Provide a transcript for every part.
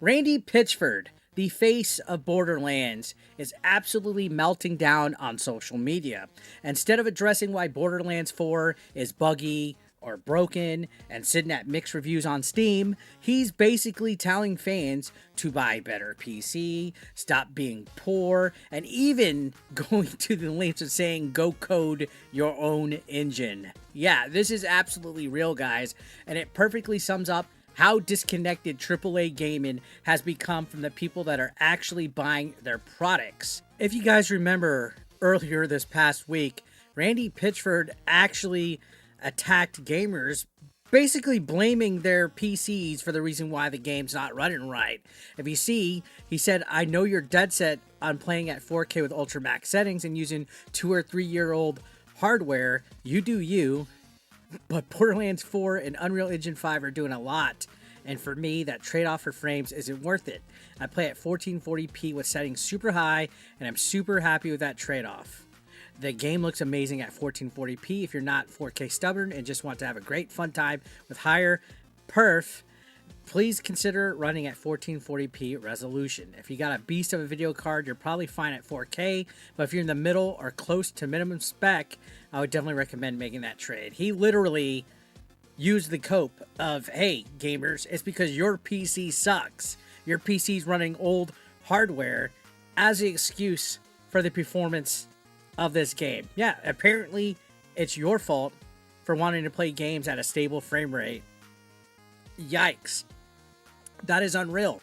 Randy Pitchford, the face of Borderlands, is absolutely melting down on social media. Instead of addressing why Borderlands 4 is buggy or broken and sitting at mixed reviews on Steam, he's basically telling fans to buy better PC, stop being poor, and even going to the lengths of saying go code your own engine. Yeah, this is absolutely real, guys, and it perfectly sums up how disconnected AAA gaming has become from the people that are actually buying their products. If you guys remember earlier this past week, Randy Pitchford actually attacked gamers, basically blaming their PCs for the reason why the game's not running right. If you see, he said, I know you're dead set on playing at 4K with ultra max settings and using 2 or 3 year old hardware. You do you. But Borderlands 4 and Unreal Engine 5 are doing a lot, and for me, that trade-off for frames isn't worth it. I play at 1440p with settings super high, and I'm super happy with that trade-off. The game looks amazing at 1440p if you're not 4K stubborn and just want to have a great fun time with higher perf. Please consider running at 1440p resolution. If you got a beast of a video card, you're probably fine at 4K, but if you're in the middle or close to minimum spec, I would definitely recommend making that trade. He literally used the cope of, hey, gamers, it's because your PC sucks. Your PC's running old hardware as the excuse for the performance of this game. Yeah, apparently it's your fault for wanting to play games at a stable frame rate. Yikes. That is unreal.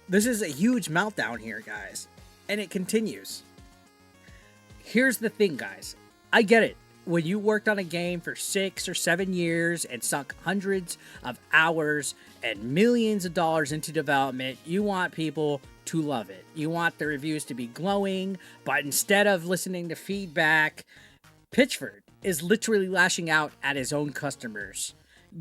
This is a huge meltdown here, guys. And it continues. Here's the thing, guys. I get it. When you worked on a game for 6 or 7 years and sunk hundreds of hours and millions of dollars into development, you want people to love it. You want the reviews to be glowing, but instead of listening to feedback, Pitchford is literally lashing out at his own customers.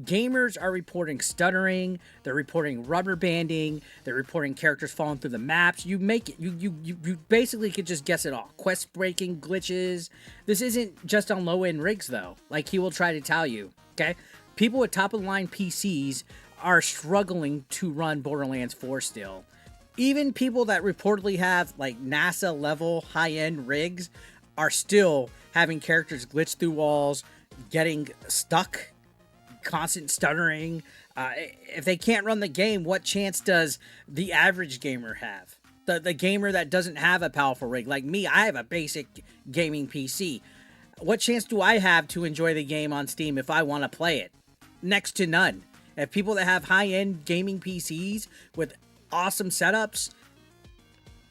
Gamers are reporting stuttering, they're reporting rubber banding, they're reporting characters falling through the maps. You make it, you basically could just guess it all. Quest breaking, glitches. This isn't just on low end rigs though, like he will try to tell you. Okay, people with top of the line PCs are struggling to run Borderlands 4 still. Even people that reportedly have like NASA level high end rigs are still having characters glitch through walls, getting stuck, constant stuttering. If they can't run the game, what chance does the average gamer have? The gamer that doesn't have a powerful rig like me, I have a basic gaming PC. What chance do I have to enjoy the game on Steam if I want to play it? Next to none. If people that have high-end gaming PCs with awesome setups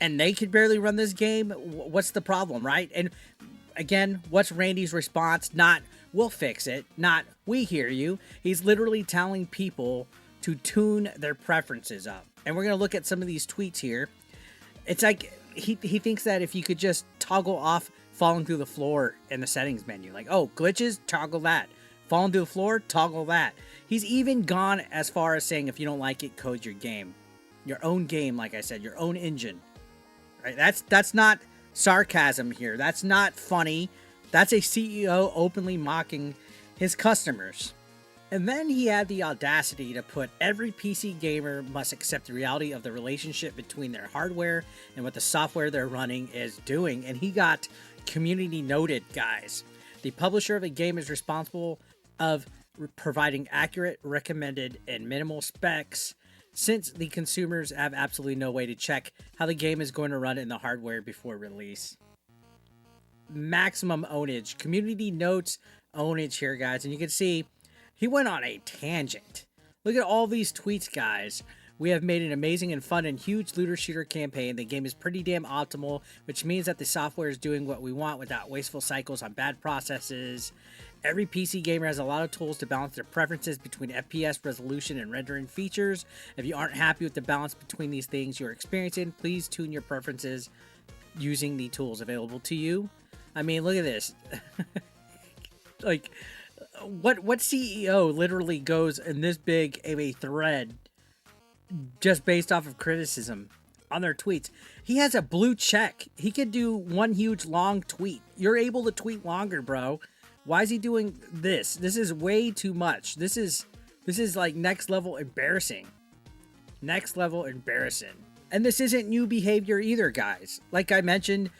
and they could barely run this game, what's the problem, right? And again, what's Randy's response? Not, we'll fix it. Not, we hear you. He's literally telling people to tune their preferences up. And we're going to look at some of these tweets here. It's like he thinks that if you could just toggle off falling through the floor in the settings menu. Like, oh, glitches, toggle that. Falling through the floor, toggle that. He's even gone as far as saying if you don't like it, code your game. Your own game, like I said, your own engine. Right? That's not sarcasm here. That's not funny. That's a CEO openly mocking his customers. And then he had the audacity to put every PC gamer must accept the reality of the relationship between their hardware and what the software they're running is doing. And he got community noted, guys. The publisher of a game is responsible of providing accurate, recommended, and minimal specs, since the consumers have absolutely no way to check how the game is going to run in the hardware before release. Maximum ownage. Community notes ownage here, guys. And you can see he went on a tangent. Look at all these tweets, guys. We have made an amazing and fun and huge looter shooter campaign. The game is pretty damn optimal, which means that the software is doing what we want without wasteful cycles on bad processes. Every PC gamer has a lot of tools to balance their preferences between FPS, resolution, and rendering features. If you aren't happy with the balance between these things you're experiencing, please tune your preferences using the tools available to you. I mean, look at this. Like, what CEO literally goes in this big of a thread just based off of criticism on their tweets? He has a blue check. He could do one huge long tweet. You're able to tweet longer, bro. Why is he doing this? This is way too much. This is like next level embarrassing. Next level embarrassing. And this isn't new behavior either, guys. Like I mentioned,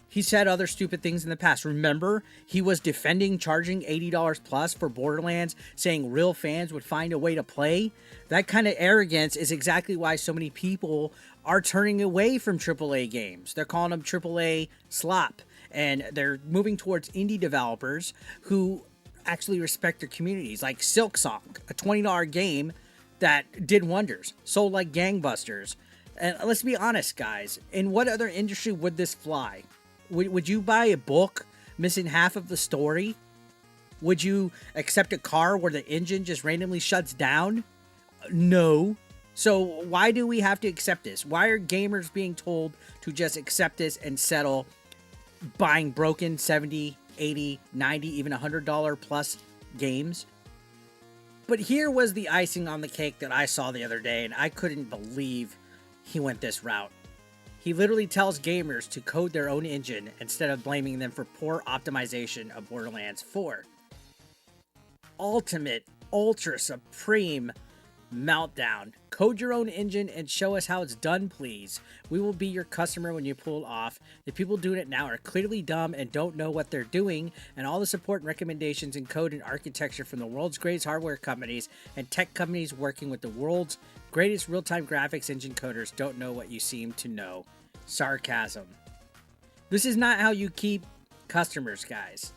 he said other stupid things in the past. Remember, he was defending charging $80 plus for Borderlands, saying real fans would find a way to play. That kind of arrogance is exactly why so many people are turning away from AAA games. They're calling them AAA slop, and they're moving towards indie developers who actually respect their communities, like Silksong, a $20 game that did wonders, sold like gangbusters. And let's be honest, guys, in what other industry would this fly? Would you buy a book missing half of the story? Would you accept a car where the engine just randomly shuts down? No. So why do we have to accept this? Why are gamers being told to just accept this and settle buying broken $70, $80, $90, even $100 plus games? But here was the icing on the cake that I saw the other day, and I couldn't believe he went this route. He literally tells gamers to code their own engine instead of blaming them for poor optimization of Borderlands 4. Ultimate, ultra supreme meltdown. Code your own engine and show us how it's done, please. We will be your customer when you pull off. The people doing it now are clearly dumb and don't know what they're doing, and all the support and recommendations in code and architecture from the world's greatest hardware companies and tech companies working with the world's greatest real-time graphics engine coders don't know what you seem to know. Sarcasm. This is not how you keep customers, guys.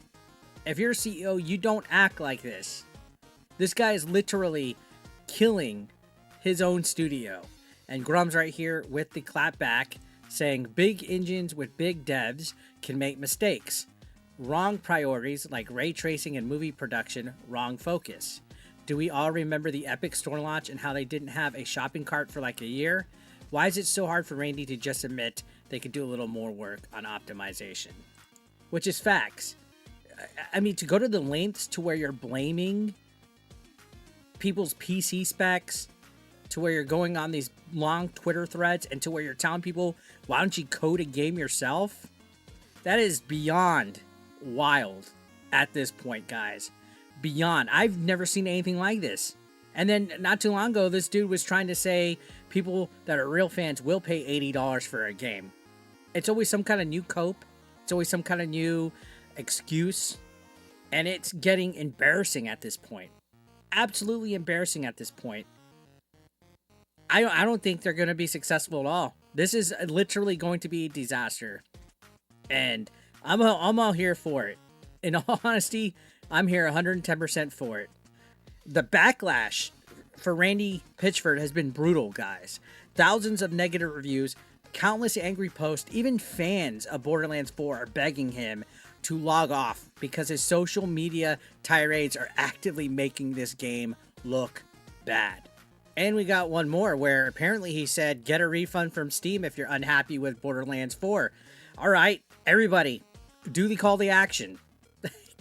If you're a CEO, you don't act like this. This guy is literally killing his own studio. And Grum's right here with the clap back saying big engines with big devs can make mistakes. Wrong priorities like ray tracing and movie production, wrong focus. Do we all remember the Epic Store launch and how they didn't have a shopping cart for like a year? Why is it so hard for Randy to just admit they could do a little more work on optimization? Which is facts. I mean, to go to the lengths to where you're blaming people's PC specs, to where you're going on these long Twitter threads, and to where you're telling people, why don't you code a game yourself? That is beyond wild at this point, guys. Beyond. I've never seen anything like this. And then not too long ago, this dude was trying to say people that are real fans will pay $80 for a game. It's always some kind of new cope. It's always some kind of new excuse. And it's getting embarrassing at this point. Absolutely embarrassing at this point. I don't think they're going to be successful at all. This is literally going to be a disaster. And I'm all here for it. In all honesty, I'm here 110% for it. The backlash for Randy Pitchford has been brutal, guys. Thousands of negative reviews, countless angry posts, even fans of Borderlands 4 are begging him to log off because his social media tirades are actively making this game look bad. And we got one more where apparently he said, get a refund from Steam if you're unhappy with Borderlands 4. All right, everybody, do the call to action.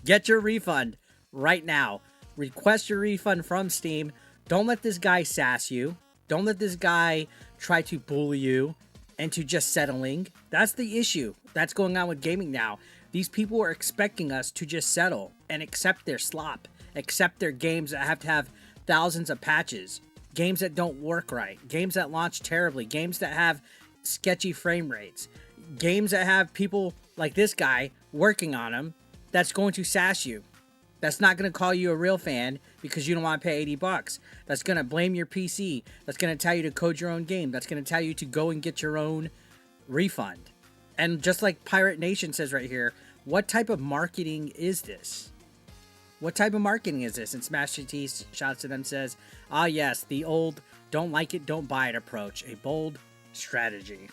Get your refund right now. Request your refund from Steam. Don't let this guy sass you. Don't let this guy try to bully you into just settling. That's the issue that's going on with gaming now. These people are expecting us to just settle and accept their slop, accept their games that have to have thousands of patches, games that don't work right, games that launch terribly, games that have sketchy frame rates, games that have people like this guy working on them that's going to sass you. That's not going to call you a real fan because you don't want to pay $80. That's going to blame your PC. That's going to tell you to code your own game. That's going to tell you to go and get your own refund. And just like Pirate Nation says right here, what type of marketing is this? What type of marketing is this? And Smash GT shouts to them, says, ah yes, the old don't like it, don't buy it approach. A bold strategy.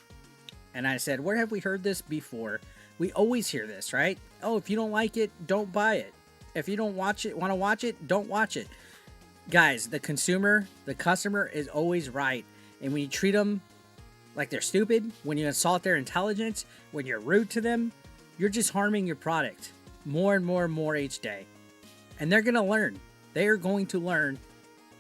And I said, where have we heard this before? We always hear this, right? Oh, if you don't like it, don't buy it. If you don't want to watch it, don't watch it. Guys, the consumer, the customer is always right. And when you treat them like they're stupid, when you insult their intelligence, when you're rude to them, you're just harming your product more and more and more each day. And they're going to learn. They are going to learn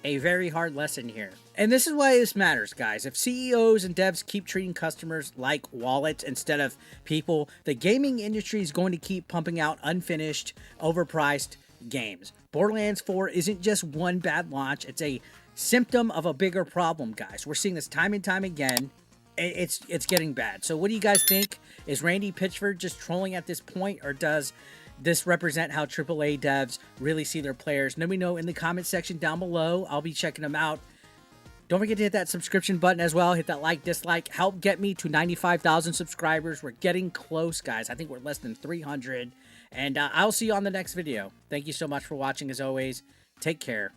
a very hard lesson here. And this is why this matters, guys. If CEOs and devs keep treating customers like wallets instead of people, the gaming industry is going to keep pumping out unfinished, overpriced games. Borderlands 4 isn't just one bad launch. It's a symptom of a bigger problem, guys. We're seeing this time and time again. It's getting bad. So what do you guys think? Is Randy Pitchford just trolling at this point, or does this represent how AAA devs really see their players? Let me know in the comment section down below. I'll be checking them out. Don't forget to hit that subscription button as well. Hit that like, dislike. Help get me to 95,000 subscribers. We're getting close, guys. I think we're less than 300. And I'll see you on the next video. Thank you so much for watching, as always. Take care.